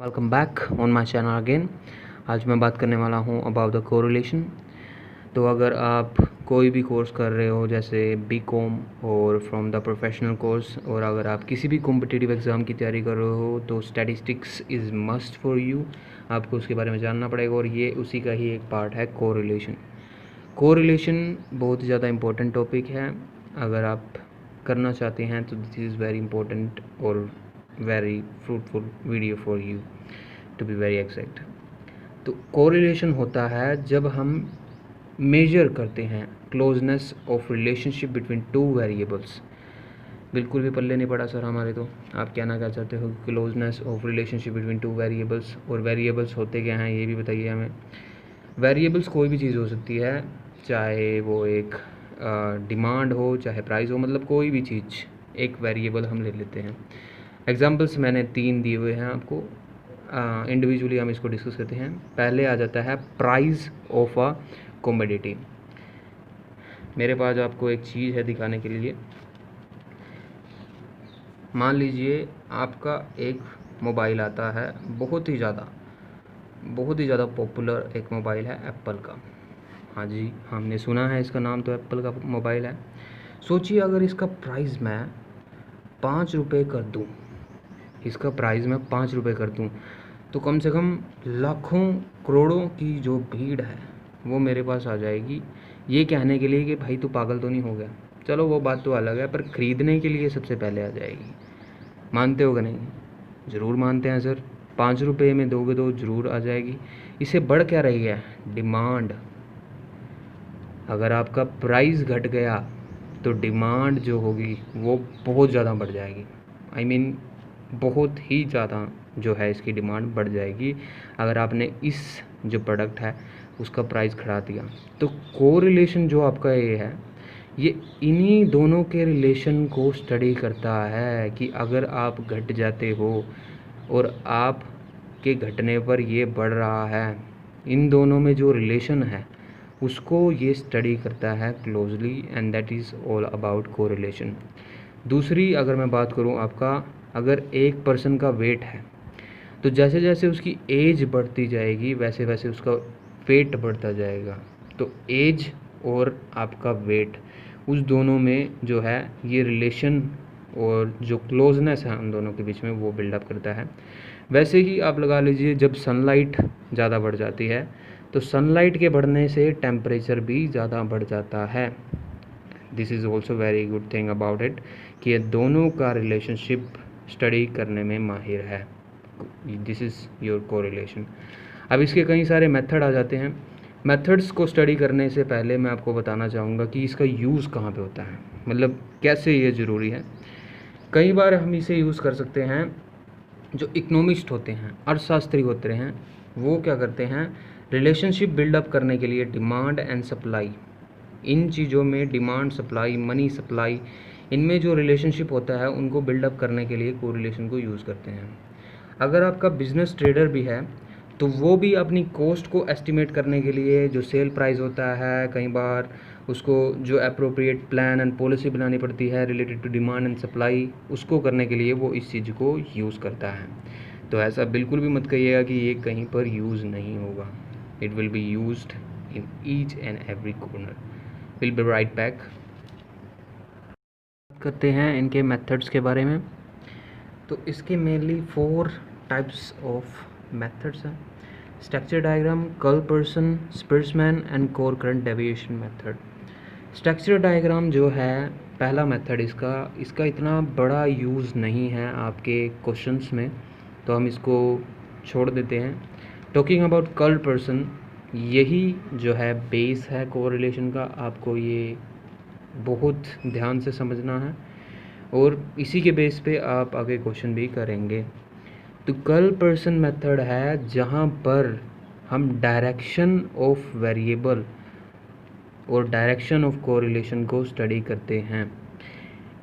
Welcome back on my channel again. आज मैं बात करने वाला हूँ अबाउट द कोरिलेशन। तो अगर आप कोई भी कोर्स कर रहे हो जैसे बीकॉम और फ्रॉम द प्रोफेशनल कोर्स, और अगर आप किसी भी कॉम्पिटिटिव एग्ज़ाम की तैयारी कर रहे हो तो statistics is must for you. आपको उसके बारे में जानना पड़ेगा और ये उसी का ही एक पार्ट है कोरिलेशन। कोरिलेशन बहुत ही ज़्यादा इम्पोर्टेंट टॉपिक है। अगर आप करना चाहते हैं तो दिस इज़ वेरी इंपॉर्टेंट और very fruitful video for you to be very exact. तो कोरिलेशन होता है जब हम मेजर करते हैं closeness of relationship between two variables. बिल्कुल भी पल्ले नहीं पड़ा सर हमारे। तो आप कहना क्या चाहते हो closeness of relationship between two variables, और वेरिएबल्स होते क्या हैं ये भी बताइए हमें। वेरिएबल्स कोई भी चीज़ हो सकती है, चाहे वो एक डिमांड हो चाहे प्राइस हो, मतलब कोई भी चीज़ एक वेरिएबल हम ले लेते हैं। एग्जांपल्स मैंने 3 दिए हुए हैं आपको, इंडिविजुअली हम इसको डिस्कस करते हैं। पहले आ जाता है प्राइस ऑफ अ कमोडिटी। मेरे पास आपको एक चीज़ है दिखाने के लिए। मान लीजिए आपका एक मोबाइल आता है, बहुत ही ज़्यादा पॉपुलर एक मोबाइल है एप्पल का। हाँ जी, हमने सुना है इसका नाम, तो एप्पल का मोबाइल है। सोचिए अगर इसका प्राइस मैं 5 रुपये कर दूँ, इसका प्राइस मैं 5 रुपये कर दूँ, तो कम से कम लाखों करोड़ों की जो भीड़ है वो मेरे पास आ जाएगी ये कहने के लिए कि भाई तू पागल तो नहीं हो गया। चलो वो बात तो अलग है, पर ख़रीदने के लिए सबसे पहले आ जाएगी। मानते हो कि नहीं? ज़रूर मानते हैं सर। 5 रुपये में दोगे तो ज़रूर आ जाएगी। इससे बढ़ क्या रही है? डिमांड। अगर आपका प्राइस घट गया तो डिमांड जो होगी वो बहुत ज़्यादा बढ़ जाएगी। आई मीन बहुत ही ज़्यादा जो है इसकी डिमांड बढ़ जाएगी अगर आपने इस जो प्रोडक्ट है उसका प्राइस बढ़ा दिया। तो कोरिलेशन जो आपका ये है, ये इन्हीं दोनों के रिलेशन को स्टडी करता है कि अगर आप घट जाते हो और आप के घटने पर ये बढ़ रहा है, इन दोनों में जो रिलेशन है उसको ये स्टडी करता है closely, and that is all about correlation. दूसरी अगर मैं बात करूँ आपका, अगर एक पर्सन का वेट है तो जैसे जैसे उसकी एज बढ़ती जाएगी वैसे वैसे उसका वेट बढ़ता जाएगा। तो एज और आपका वेट, उस दोनों में जो है ये रिलेशन और जो क्लोजनेस है उन दोनों के बीच में वो बिल्डअप करता है। वैसे ही आप लगा लीजिए जब सनलाइट ज़्यादा बढ़ जाती है तो सनलाइट के बढ़ने से टेम्परेचर भी ज़्यादा बढ़ जाता है। This is also very good thing about it कि ये दोनों का रिलेशनशिप स्टडी करने में माहिर है। This is your correlation. अब इसके कई सारे मेथड आ जाते हैं। मेथड्स को स्टडी करने से पहले मैं आपको बताना चाहूँगा कि इसका यूज़ कहाँ पे होता है, मतलब कैसे ये ज़रूरी है। कई बार हम इसे यूज़ कर सकते हैं। जो इकोनॉमिस्ट होते हैं, अर्थशास्त्री होते हैं, वो क्या करते हैं, रिलेशनशिप बिल्डअप करने के लिए डिमांड एंड सप्लाई, इन चीज़ों में डिमांड सप्लाई, मनी सप्लाई, इनमें जो रिलेशनशिप होता है उनको बिल्डअप करने के लिए कोरिलेशन को यूज़ करते हैं। अगर आपका बिजनेस ट्रेडर भी है तो वो भी अपनी कॉस्ट को एस्टिमेट करने के लिए जो सेल प्राइस होता है, कई बार उसको जो अप्रोप्रिएट प्लान एंड पॉलिसी बनानी पड़ती है related to demand and supply, उसको करने के लिए वो इस चीज़ को यूज़ करता है। तो ऐसा बिल्कुल भी मत कहिएगा कि ये कहीं पर यूज़ नहीं होगा। It will be used in each and every corner. Will be right back. करते हैं इनके मेथड्स के बारे में। तो इसके मेनली 4 टाइप्स ऑफ मेथड्स हैं। Structure diagram, Karl Pearson, Spearman and concurrent deviation method. Structure diagram जो है पहला मेथड, इसका इतना बड़ा यूज़ नहीं है आपके क्वेश्चंस में, तो हम इसको छोड़ देते हैं। टॉकिंग अबाउट कर्ल पर्सन, यही जो है बेस है कोरिलेशन का। आपको ये बहुत ध्यान से समझना है और इसी के बेस पे आप आगे क्वेश्चन भी करेंगे। तो कर्ल पर्सन मेथड है जहाँ पर हम डायरेक्शन ऑफ वेरिएबल और डायरेक्शन ऑफ कोरिलेशन को स्टडी करते हैं।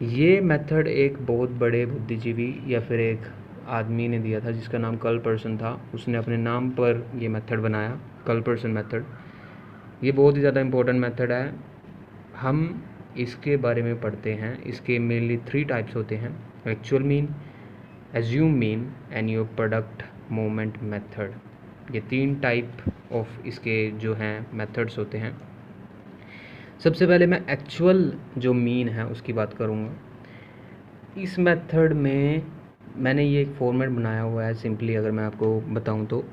ये मेथड एक बहुत बड़े बुद्धिजीवी या फिर एक आदमी ने दिया था जिसका नाम कर्ल पर्सन था। उसने अपने नाम पर ये मेथड बनाया, कर्ल पर्सन मेथड। ये बहुत ही ज़्यादा इम्पोर्टेंट मेथड है। हम इसके बारे में पढ़ते हैं। इसके मेनली 3 टाइप्स होते हैं: actual mean, assume mean and your product moment method. ये 3 टाइप ऑफ इसके जो हैं मेथड्स होते हैं। सबसे पहले मैं एक्चुअल जो मीन है उसकी बात करूँगा। इस मेथड में मैंने ये एक फॉर्मेट बनाया हुआ है। सिंपली अगर मैं आपको बताऊं तो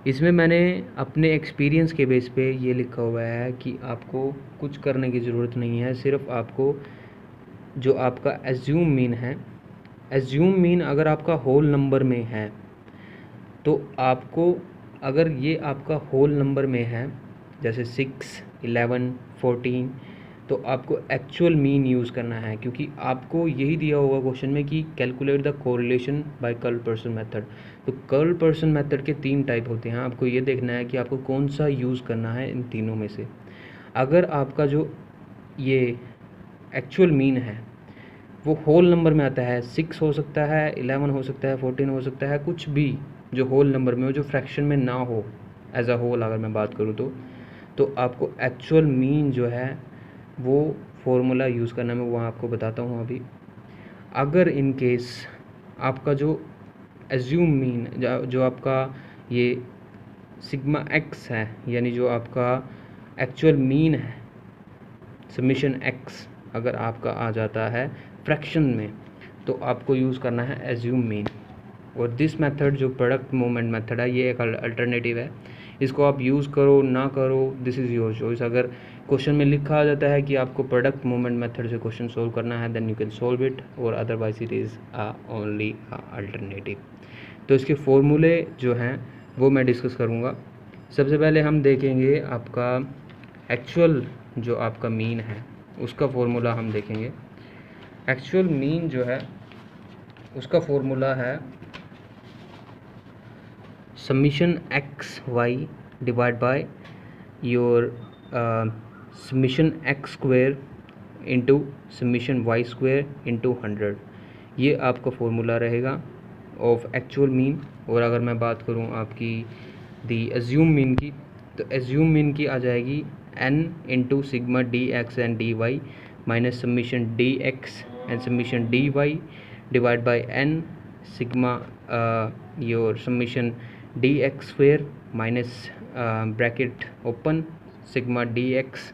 इसमें मैंने अपने एक्सपीरियंस के बेस पे ये लिखा हुआ है कि आपको कुछ करने की ज़रूरत नहीं है। सिर्फ आपको जो आपका एज्यूम मीन है, एज्यूम मीन अगर आपका होल नंबर में है तो आपको, अगर ये आपका होल नंबर में है जैसे 6, 11, 14, तो आपको एक्चुअल मीन यूज़ करना है, क्योंकि आपको यही दिया होगा क्वेश्चन में कि calculate the correlation by Karl Pearson method. तो कर्ल पर्सन मेथड के 3 टाइप होते हैं। आपको ये देखना है कि आपको कौन सा यूज़ करना है इन तीनों में से। अगर आपका जो ये एक्चुअल मीन है वो होल नंबर में आता है, 6 हो सकता है, 11 हो सकता है, 14 हो सकता है, कुछ भी जो होल नंबर में हो, जो फ्रैक्शन में ना हो, एज अ होल अगर मैं बात करूँ तो आपको एक्चुअल मीन जो है वो फॉर्मूला यूज़ करना मैं वो आपको बताता हूँ अभी। अगर इन केस आपका जो एज्यूम मीन जो आपका ये सिग्मा एक्स है, यानी जो आपका एक्चुअल मीन है समीशन एक्स, अगर आपका आ जाता है फ्रैक्शन में, तो आपको यूज़ करना है एज्यूम मीन। और दिस मेथड जो प्रोडक्ट मोमेंट मेथड है ये एक अल्टरनेटिव है। इसको आप यूज़ करो ना करो, दिस इज़ योर चॉइस। अगर क्वेश्चन में लिखा आ जाता है कि आपको प्रोडक्ट मोमेंट मेथड से क्वेश्चन सोल्व करना है, then you can solve it, और otherwise it is only alternative. तो इसके फॉर्मूले जो हैं वो मैं डिस्कस करूँगा। सबसे पहले हम देखेंगे आपका एक्चुअल जो आपका मीन है उसका फॉर्मूला हम देखेंगे। एक्चुअल मीन जो है उसका फॉर्मूला है summation X Y divide by your summation X square into summation Y square into 100। ये आपका फॉर्मूला रहेगा ऑफ एक्चुअल मीन। और अगर मैं बात करूँ आपकी दी एज्यूम मीन की, तो एज्यूम मीन की आ जाएगी n into sigma D X and D Y minus summation D X and summation D Y divide by n sigma your summation D X square minus bracket open sigma D X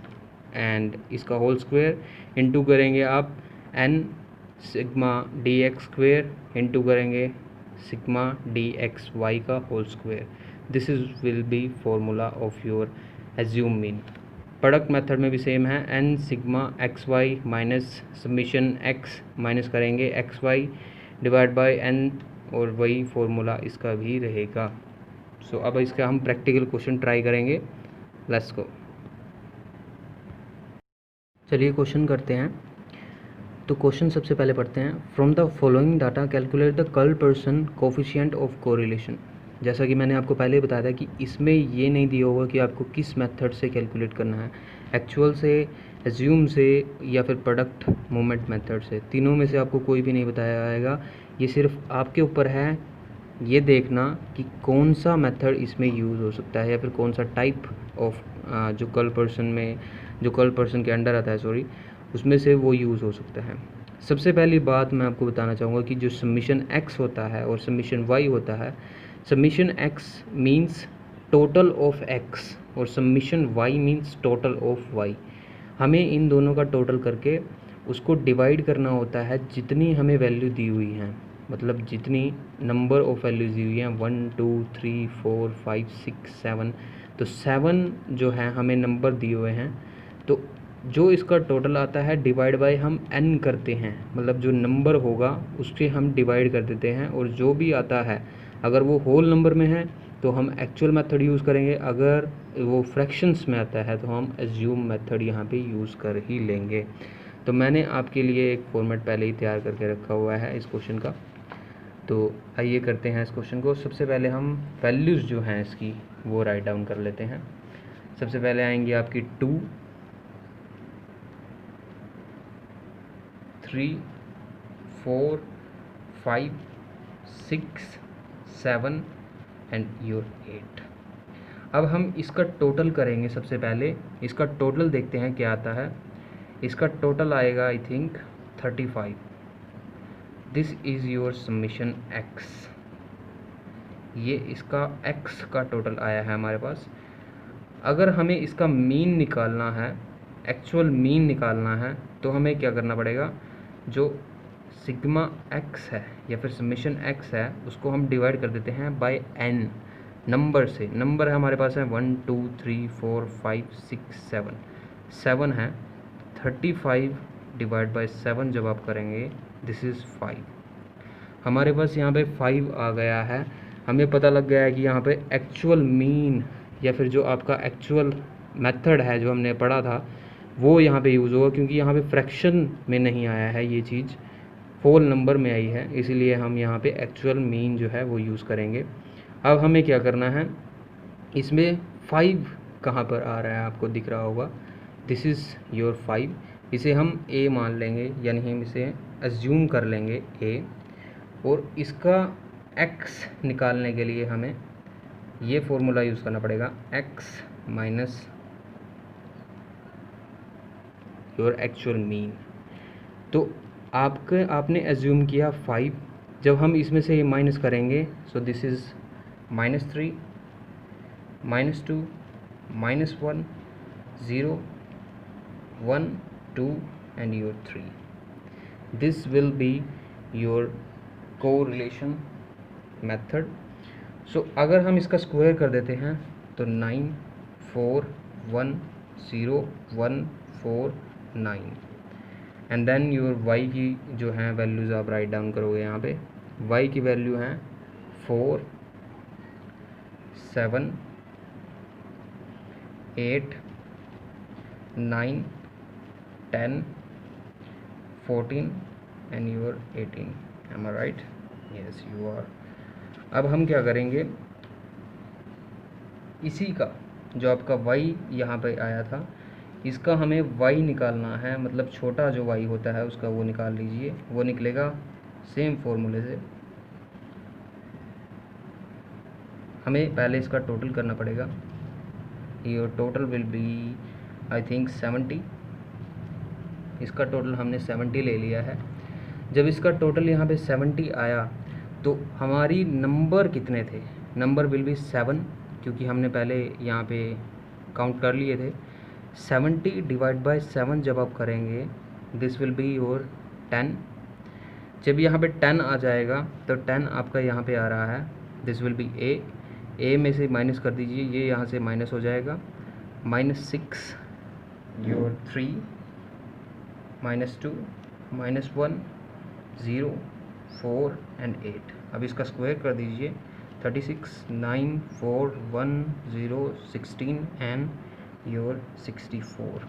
and इसका whole square into करेंगे आप n sigma D X square into करेंगे sigma D X Y का whole square. This is will be formula of your assume mean. Product method में भी same है, n sigma X Y minus summation X minus करेंगे X Y divide by n, और वही formula इसका भी रहेगा। सो अब इसका हम प्रैक्टिकल क्वेश्चन ट्राई करेंगे। Let's go. चलिए क्वेश्चन करते हैं। तो क्वेश्चन सबसे पहले पढ़ते हैं। From the following data calculate the curl person coefficient of correlation. जैसा कि मैंने आपको पहले बताया था कि इसमें ये नहीं दिया होगा कि आपको किस मेथड से कैलकुलेट करना है, एक्चुअल से, एज्यूम से, या फिर प्रोडक्ट मोमेंट मेथड से। तीनों में से आपको कोई भी नहीं बताया जाएगा। ये सिर्फ आपके ऊपर है ये देखना कि कौन सा मेथड इसमें यूज़ हो सकता है, या फिर कौन सा टाइप ऑफ जो कर्ल पर्सन में, जो कर्ल पर्सन के अंडर आता है, सॉरी, उसमें से वो यूज़ हो सकता है। सबसे पहली बात मैं आपको बताना चाहूँगा कि जो समीशन एक्स होता है और समीशन वाई होता है, summation X means total of X और summation Y means total of Y. हमें इन दोनों का टोटल करके उसको डिवाइड करना होता है जितनी हमें वैल्यू दी हुई हैं, मतलब जितनी नंबर ऑफ वैल्यूज दी हुई हैं 1 2 3 4 5 6 7, तो 7 जो है हमें नंबर दिए हुए हैं, तो जो इसका टोटल आता है डिवाइड बाय हम n करते हैं, मतलब जो नंबर होगा उससे हम डिवाइड कर देते हैं, और जो भी आता है अगर वो होल नंबर में है तो हम एक्चुअल मेथड यूज़ करेंगे, अगर वो फ्रैक्शंस में आता है तो हम एज्यूम मेथड यहाँ पे यूज़ कर ही लेंगे। तो मैंने आपके लिए एक फॉर्मेट पहले ही तैयार करके रखा हुआ है इस क्वेश्चन का। तो आइए करते हैं इस क्वेश्चन को। सबसे पहले हम वैल्यूज़ जो हैं इसकी वो राइट डाउन कर लेते हैं। सबसे पहले आएंगी आपकी 2, 3, 4, 5, 6, 7 एंड योर 8। अब हम इसका टोटल करेंगे। सबसे पहले इसका टोटल देखते हैं क्या आता है। इसका टोटल आएगा I think 35। This is your summation x. ये इसका x का टोटल आया है हमारे पास। अगर हमें इसका मीन निकालना है, एक्चुअल मीन निकालना है, तो हमें क्या करना पड़ेगा, जो सिग्मा x है या फिर समेशन x है उसको हम डिवाइड कर देते हैं बाय n नंबर से। नंबर है हमारे पास है 1 2 3 4 5 6 7 7 है। 35 डिवाइड बाय 7 जब आप करेंगे दिस इज़ 5। हमारे पास यहाँ पे 5 आ गया है। हमें पता लग गया है कि यहाँ पे एक्चुअल मीन या फिर जो आपका एक्चुअल मेथड है जो हमने पढ़ा था वो यहाँ पे यूज़ होगा, क्योंकि यहाँ पे फ्रैक्शन में नहीं आया है, ये चीज़ होल नंबर में आई है, इसीलिए हम यहाँ पे एक्चुअल मीन जो है वो यूज़ करेंगे। अब हमें क्या करना है, इसमें 5 कहाँ पर आ रहा है आपको दिख रहा होगा, दिस इज़ योर 5। इसे हम a मान लेंगे, यानी हम इसे एज्यूम कर लेंगे a, और इसका x निकालने के लिए हमें ये फॉर्मूला यूज़ करना पड़ेगा, x minus your actual mean. तो आपने एज्यूम किया 5, जब हम इसमें से ये माइनस करेंगे so this is -3 -2 -1 0 1 2 and your 3. This will be your correlation method. So अगर हम इसका स्क्वायर कर देते हैं तो 9 4 1 0 1 4 9 एंड देन योर y की जो है वैल्यूज़ आप राइट डाउन करोगे। यहाँ पे y की वैल्यू हैं 4 7 8 9 10 14 and your 18। Am I right? Yes you are. अब हम क्या करेंगे, इसी का जो आपका y यहाँ पे आया था इसका हमें y निकालना है, मतलब छोटा जो y होता है उसका वो निकाल लीजिए, वो निकलेगा सेम फॉर्मूले से। हमें पहले इसका टोटल करना पड़ेगा, your total will be I think 70। इसका टोटल हमने 70 ले लिया है। जब इसका टोटल यहाँ पे 70 आया तो हमारी नंबर कितने थे, नंबर विल बी 7, क्योंकि हमने पहले यहाँ पे काउंट कर लिए थे। 70 डिवाइड बाय 7 जब आप करेंगे दिस विल बी योर 10। जब यहाँ पे 10 आ जाएगा तो 10 आपका यहाँ पे आ रहा है, दिस विल बी a में से माइनस कर दीजिए, ये यहाँ से माइनस हो जाएगा, -6 योर 3 -2 -1 0 4 एंड 8। अब इसका स्क्वायर कर दीजिए, 36 9 4 1 0 16 एंड योर 64।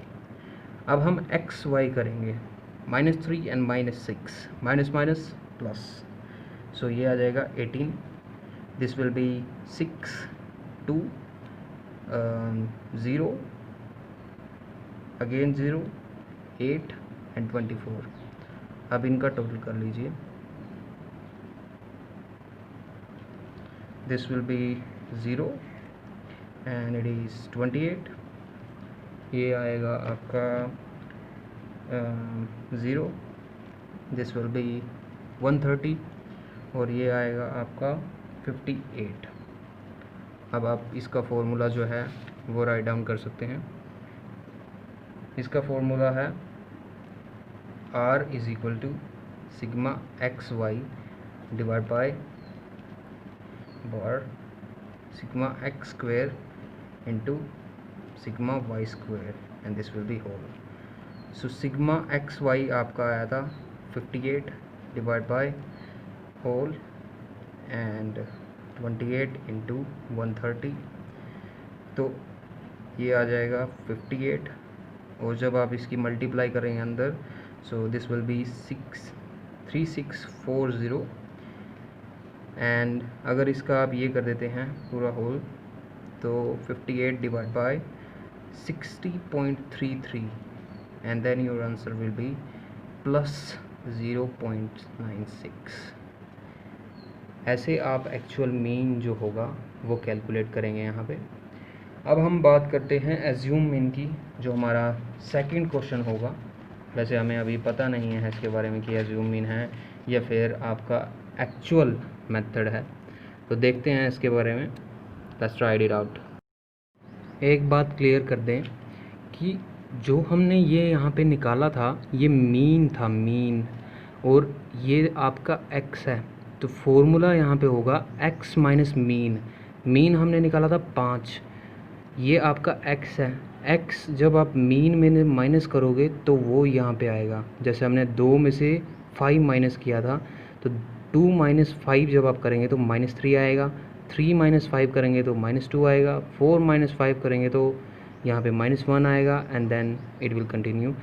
अब हम एक्स वाई करेंगे, -3 एंड -6, माइनस माइनस प्लस, सो ये आ जाएगा 18। This will B 6 2 0 again 0 8 and 24। अब इनका टोटल कर लीजिए, this will B 0 and it is 28। ये आएगा आपका 0, दिस विल बी 130, और ये आएगा आपका 58। अब आप इसका फॉर्मूला जो है वो राइट डाउन कर सकते हैं। इसका फॉर्मूला है R is equal to sigma X Y divide by bar sigma X square into sigma Y square and this will be whole. So sigma X Y आपका आया था 58 divide by whole and 28 into 130, तो ये आ जाएगा 58, और जब आप इसकी मल्टीप्लाई करेंगे अंदर so this will B 3640। And अगर इसका आप ये कर देते हैं पूरा होल तो 58 divide by 60.33 and then your answer will be +0.96। ऐसे आप एक्चुअल मीन जो होगा वो कैलकुलेट करेंगे यहाँ पे। अब हम बात करते हैं एज्यूम मीन की, जो हमारा सेकंड क्वेश्चन होगा। वैसे हमें अभी पता नहीं है इसके बारे में कि एज्यूम मीन है या फिर आपका एक्चुअल मेथड है, तो देखते हैं इसके बारे में, लेट्स ट्राई इट आउट। एक बात क्लियर कर दें कि जो हमने ये यहाँ पे निकाला था ये मीन था, मीन, और ये आपका x है, तो फॉर्मूला यहाँ पे होगा x माइनस मीन। मीन हमने निकाला था 5, ये आपका x है। x जब आप मीन में माइनस करोगे तो वो यहाँ पे आएगा। जैसे हमने 2 में से 5 माइनस किया था, तो 2 माइनस 5 जब आप करेंगे तो -3 आएगा, 3 माइनस 5 करेंगे तो -2 आएगा, 4 माइनस 5 करेंगे तो यहाँ पे -1 आएगा, and then it will continue.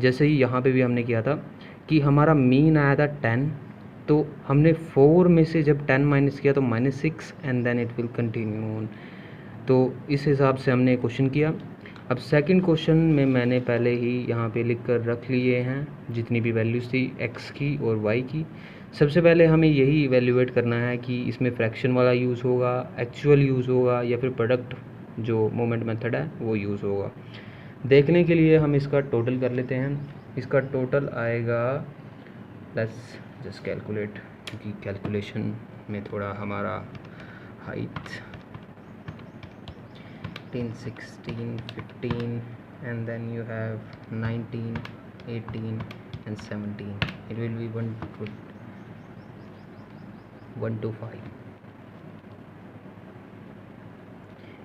जैसे ही यहाँ पे भी हमने किया था कि हमारा मीन आया था 10, तो हमने 4 में से जब 10 माइनस किया तो -6, and then it will continue on. तो इस हिसाब से हमने क्वेश्चन किया। अब सेकंड क्वेश्चन में मैंने पहले ही यहाँ पे लिख कर रख लिए हैं जितनी भी वैल्यूज़ थी x की और y की। सबसे पहले हमें यही इवेल्युएट करना है कि इसमें फ्रैक्शन वाला यूज़ होगा, एक्चुअल यूज़ होगा, या फिर प्रोडक्ट जो मोमेंट मेथड है वो यूज़ होगा। देखने के लिए हम इसका टोटल कर लेते हैं। इसका टोटल आएगा, लेट्स जस्ट कैलकुलेट, क्योंकि कैलकुलेशन में थोड़ा हमारा height 15, 16, 15, and then you have 19, 18 and 17. It will be 1 to 5.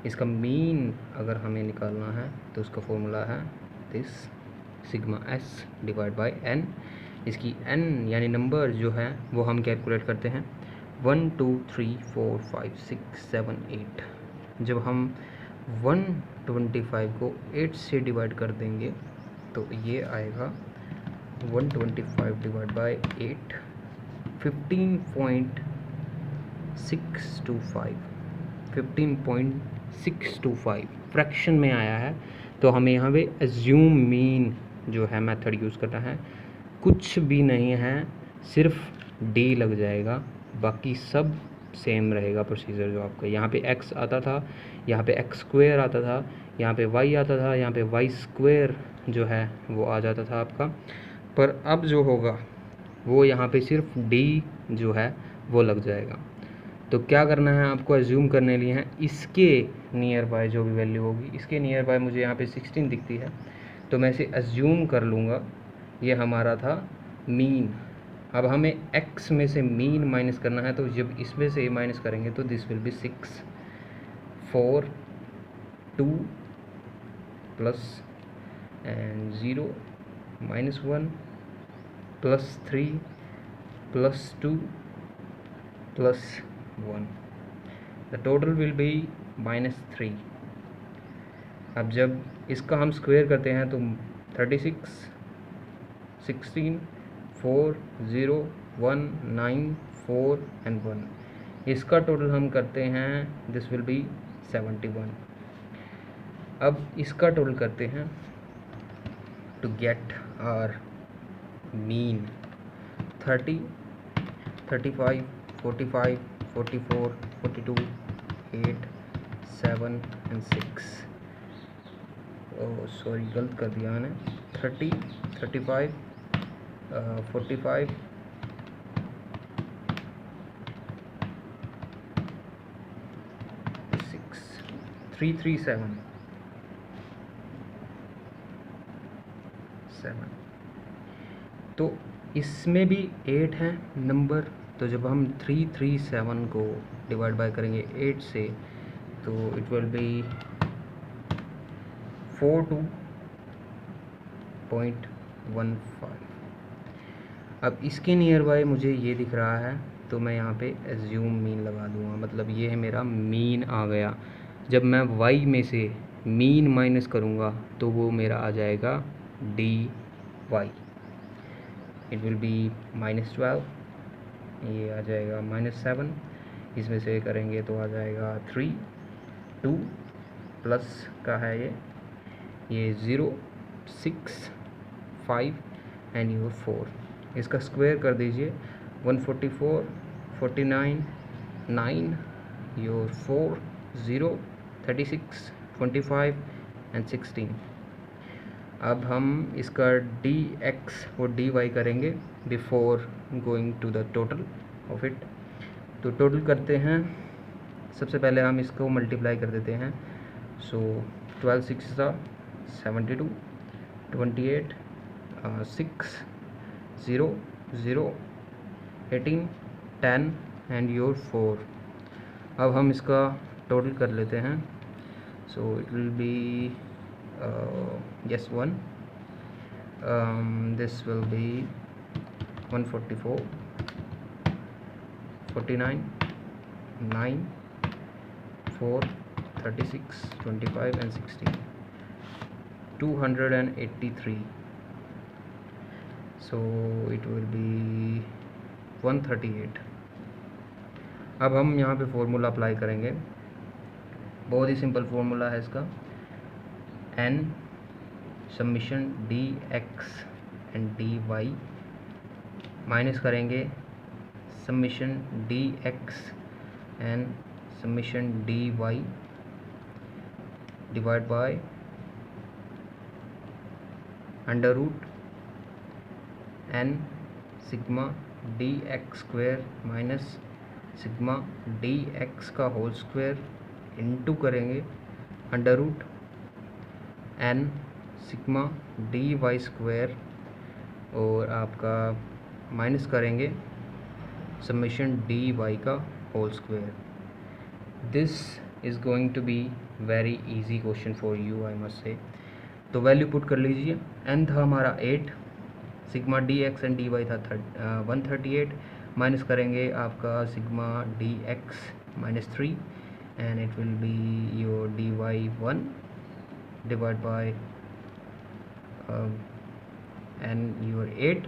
इसका मीन अगर हमें निकालना है तो उसका फॉर्मूला है this sigma s divide by n। इसकी n यानी नंबर जो है वो हम कैलकुलेट करते हैं 1 2 3 4 5 6 7 8। जब हम 125 को 8 से डिवाइड कर देंगे तो ये आएगा 125 डिवाइड बाय 8, 15.625 फ्रैक्शन में आया है। तो हमें यहाँ पे एज्यूम मीन जो है मेथड यूज़ करना है। कुछ भी नहीं है, सिर्फ d लग जाएगा, बाकी सब सेम रहेगा प्रोसीजर। जो आपका यहाँ पे x आता था, यहाँ पे x स्क्वायर आता था, यहाँ पे y आता था, यहाँ पे y स्क्वायर जो है वो आ जाता था आपका। पर अब जो होगा वो यहाँ पे सिर्फ d जो है वो लग जाएगा। तो क्या करना है आपको, एज्यूम करने लिए हैं इसके नियर बाय जो भी वैल्यू होगी। इसके नियर बाय मुझे यहाँ पे 16 दिखती है, तो मैं इसे एज्यूम कर लूँगा ये हमारा था मीन। अब हमें x में से मीन माइनस करना है, तो जब इसमें से माइनस करेंगे तो this will B 6, 4 2 plus and 0 -1 plus 3 plus 2 plus 1, the total will B -3। अब जब इसका हम स्क्वायर करते हैं तो 36, 16, 4 0 1 9 4 एंड 1, इसका टोटल हम करते हैं दिस विल बी 71। अब इसका टोटल करते हैं to get our mean 30, 35, 45, 44, 42, 8, 7 and 6। Oh sorry, गलत कर दिया मैंने। 30, 35, 45, 337 7। तो इसमें भी 8 है नंबर, तो जब हम 337 को डिवाइड बाय करेंगे 8 से तो इट विल बी 42.15। अब इसके नियर बाय मुझे ये दिख रहा है, तो मैं यहाँ पे एज्यूम मीन लगा दूँगा, मतलब ये है मेरा मीन आ गया। जब मैं y में से मीन माइनस करूँगा तो वो मेरा आ जाएगा dy, इट विल बी -12, ये आ जाएगा -7, इसमें से करेंगे तो आ जाएगा 3 2 प्लस का है ये 0 6 5 एंड योर 4, इसका स्क्वायर कर दीजिए 144 49 9 योर 4 0 36 25 एंड 16। अब हम इसका dx और dy करेंगे before going to the total of it. तो टोटल करते हैं सबसे पहले हम इसको मल्टीप्लाई कर देते हैं। सो 12 6 72, 28 6 0 0 18 10 एंड योर 4। अब हम इसका टोटल कर लेते हैं। So it will B yes 1, this will be 144 49 9 4 36 25 and 16 283. so it will be 138. अब हम यहाँ पे फॉर्मूला अप्लाई करेंगे। बहुत ही सिंपल फॉर्मूला है इसका, n summation dx and dy minus करेंगे summation dx and summation dy divide by under root n sigma dx square minus sigma dx का होल स्क्वायर इंटू करेंगे under root n sigma dy square और आपका minus करेंगे summation dy का whole square. This is going to be very easy question for you I must say. तो value put कर लीजिए। n था हमारा 8, सिग्मा dx एंड dy था 138, माइनस करेंगे आपका sigma dx minus 3 and it will be your dy 1 divide by and your 8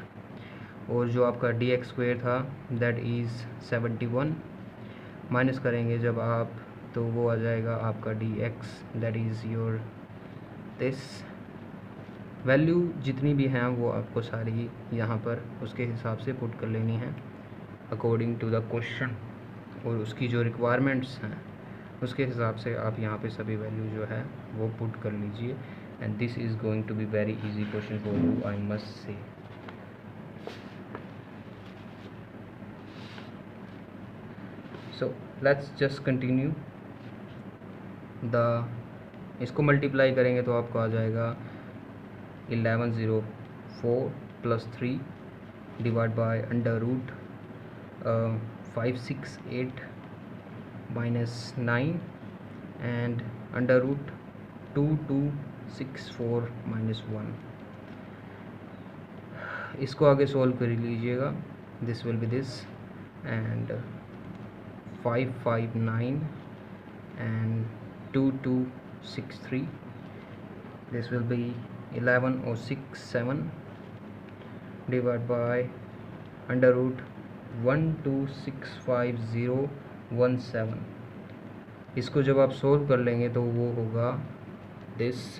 और जो आपका dx स्क्वायर था दैट इज़ 71, माइनस करेंगे जब आप तो वो आ जाएगा आपका dx that is your this. Value जितनी भी हैं वो आपको सारी यहाँ पर उसके हिसाब से पुट कर लेनी है अकॉर्डिंग टू द क्वेश्चन, और उसकी जो रिक्वायरमेंट्स हैं उसके हिसाब से आप यहाँ पे सभी वैल्यू जो है वो पुट कर लीजिए। And this is going to be very easy question for you I must say. So let's just continue the, इसको मल्टीप्लाई करेंगे तो आपको आ जाएगा 1104 plus 3 divide by under root 568 minus 9 and under root 2264 minus 1। इसको आगे सॉल्व कर लीजिएगा। This will be this and 559 and 2263, this will be 11067 divided by under root 1265017। इसको जब आप सोल्व कर लेंगे तो वो होगा दिस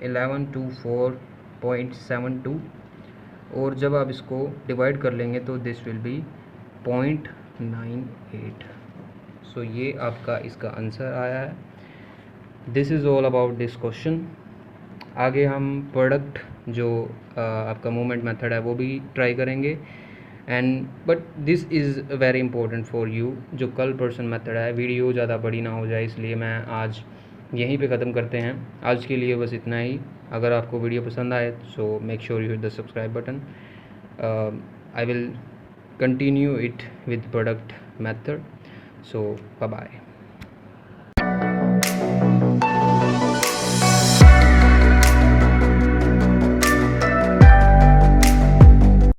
1124.72 और जब आप इसको डिवाइड कर लेंगे तो दिस विल बी 0.98। सो ये आपका इसका आंसर आया है। This is all about this question. आगे हम प्रोडक्ट जो आपका मूवमेंट मेथड है वो भी ट्राई करेंगे and but this is very important for you. जो कल पर्सन मेथड है, वीडियो ज़्यादा बड़ी ना हो जाए इसलिए मैं आज यहीं पे ख़त्म करते हैं। आज के लिए बस इतना ही। अगर आपको वीडियो पसंद आए so make sure you hit the subscribe button. I will continue it with product method. So bye bye.